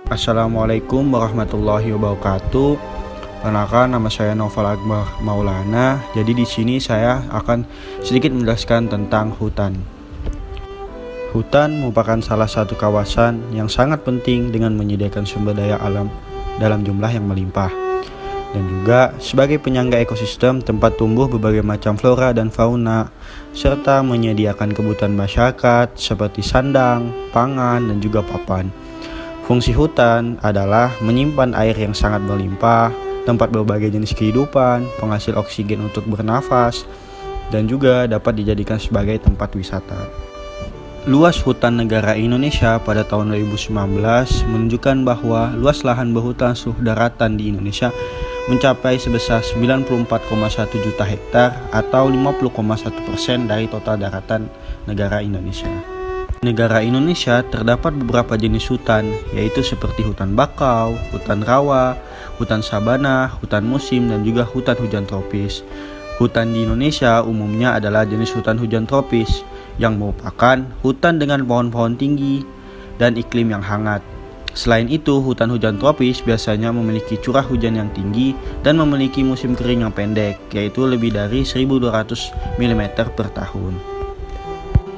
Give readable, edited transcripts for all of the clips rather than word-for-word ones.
Assalamualaikum warahmatullahi wabarakatuh. Perkenalkan, nama saya Noval Akbar Maulana. Jadi di sini saya akan sedikit menjelaskan tentang hutan. Hutan merupakan salah satu kawasan yang sangat penting dengan menyediakan sumber daya alam dalam jumlah yang melimpah, dan juga sebagai penyangga ekosistem tempat tumbuh berbagai macam flora dan fauna, serta menyediakan kebutuhan masyarakat seperti sandang, pangan, dan juga papan. Fungsi hutan adalah menyimpan air yang sangat berlimpah, tempat berbagai jenis kehidupan, penghasil oksigen untuk bernafas, dan juga dapat dijadikan sebagai tempat wisata. Luas hutan negara Indonesia pada tahun 2019 menunjukkan bahwa luas lahan berhutan seluruh daratan di Indonesia mencapai sebesar 94,1 juta hektar atau 50,1% dari total daratan negara Indonesia. Negara Indonesia terdapat beberapa jenis hutan, yaitu seperti hutan bakau, hutan rawa, hutan sabana, hutan musim, dan juga hutan hujan tropis. Hutan di Indonesia umumnya adalah jenis hutan hujan tropis, yang merupakan hutan dengan pohon-pohon tinggi dan iklim yang hangat. Selain itu, hutan hujan tropis biasanya memiliki curah hujan yang tinggi dan memiliki musim kering yang pendek, yaitu lebih dari 1.200 mm per tahun.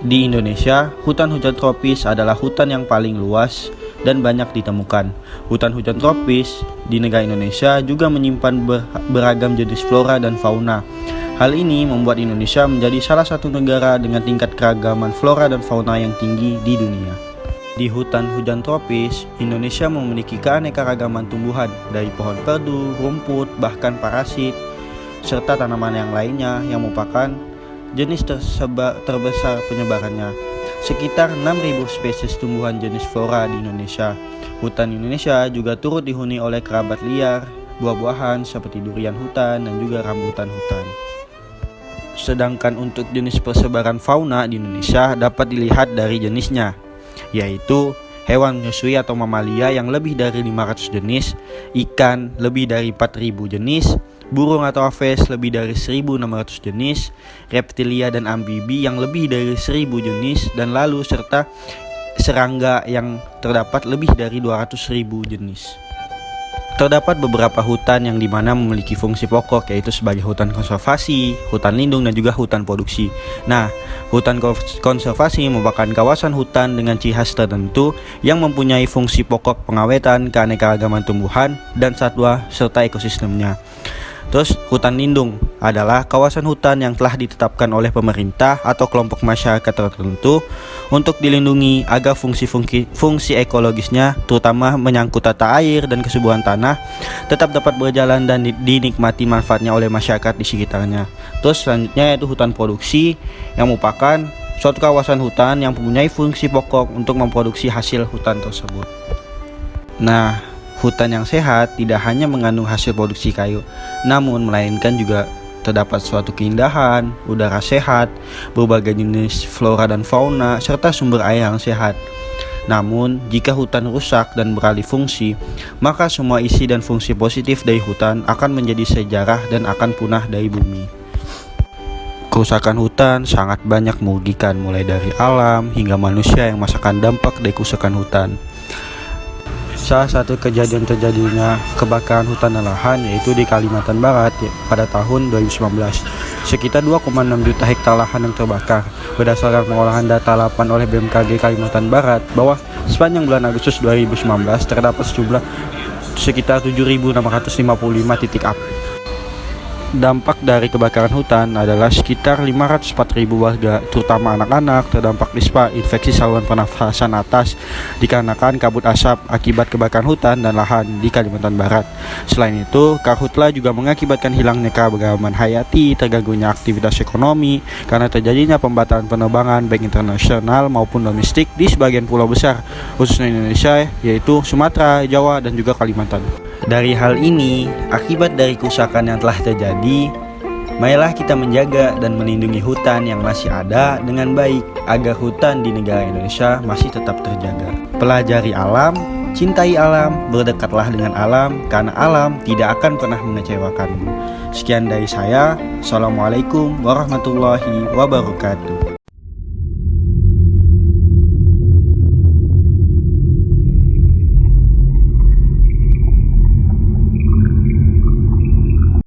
Di Indonesia, hutan hujan tropis adalah hutan yang paling luas dan banyak ditemukan. Hutan hujan tropis di negara Indonesia juga menyimpan beragam jenis flora dan fauna. Hal ini membuat Indonesia menjadi salah satu negara dengan tingkat keragaman flora dan fauna yang tinggi di dunia. Di hutan hujan tropis, Indonesia memiliki keanekaragaman tumbuhan dari pohon perdu, rumput, bahkan parasit, serta tanaman yang lainnya yang merupakan jenis terbesar penyebarannya. Sekitar 6.000 spesies tumbuhan jenis flora di Indonesia. Hutan Indonesia juga turut dihuni oleh kerabat liar, buah-buahan seperti durian hutan dan juga rambutan hutan. Sedangkan untuk jenis persebaran fauna di Indonesia dapat dilihat dari jenisnya, yaitu hewan menyusui atau mamalia yang lebih dari 500 jenis, ikan lebih dari 4.000 jenis, burung atau aves lebih dari 1.600 jenis, reptilia dan amfibi yang lebih dari 1.000 jenis, dan lalu serta serangga yang terdapat lebih dari 200.000 jenis. Terdapat beberapa hutan yang dimana memiliki fungsi pokok, yaitu sebagai hutan konservasi, hutan lindung, dan juga hutan produksi. Nah, hutan konservasi merupakan kawasan hutan dengan ciri khas tertentu yang mempunyai fungsi pokok pengawetan keanekaragaman tumbuhan dan satwa serta ekosistemnya. Terus, hutan lindung adalah kawasan hutan yang telah ditetapkan oleh pemerintah atau kelompok masyarakat tertentu untuk dilindungi agar fungsi ekologisnya, terutama menyangkut tata air dan kesuburan tanah, tetap dapat berjalan dan dinikmati manfaatnya oleh masyarakat di sekitarnya. Terus selanjutnya yaitu hutan produksi, yang merupakan suatu kawasan hutan yang mempunyai fungsi pokok untuk memproduksi hasil hutan tersebut. Nah, hutan yang sehat tidak hanya mengandung hasil produksi kayu, namun melainkan juga terdapat suatu keindahan, udara sehat, berbagai jenis flora dan fauna, serta sumber air yang sehat. Namun, jika hutan rusak dan beralih fungsi, maka semua isi dan fungsi positif dari hutan akan menjadi sejarah dan akan punah dari bumi. Kerusakan hutan sangat banyak merugikan, mulai dari alam hingga manusia yang merasakan dampak dari kerusakan hutan. Salah satu kejadian terjadinya kebakaran hutan dan lahan yaitu di Kalimantan Barat pada tahun 2019. Sekitar 2,6 juta hektar lahan yang terbakar. Berdasarkan pengolahan data lapan oleh BMKG Kalimantan Barat, bahwa sepanjang bulan Agustus 2019 terdapat sejumlah sekitar 7.655 titik api. Dampak dari kebakaran hutan adalah sekitar 504.000 warga, terutama anak-anak, terdampak ispa, infeksi saluran pernafasan atas dikarenakan kabut asap akibat kebakaran hutan dan lahan di Kalimantan Barat. Selain itu, karhutla juga mengakibatkan hilangnya keanekaragaman hayati, terganggunya aktivitas ekonomi karena terjadinya pembatalan penerbangan baik internasional maupun domestik di sebagian pulau besar, khususnya Indonesia, yaitu Sumatera, Jawa, dan juga Kalimantan. Dari hal ini, akibat dari kerusakan yang telah terjadi, marilah kita menjaga dan melindungi hutan yang masih ada dengan baik agar hutan di negara Indonesia masih tetap terjaga. Pelajari alam, cintai alam, berdekatlah dengan alam karena alam tidak akan pernah mengecewakanmu. Sekian dari saya. Assalamualaikum warahmatullahi wabarakatuh.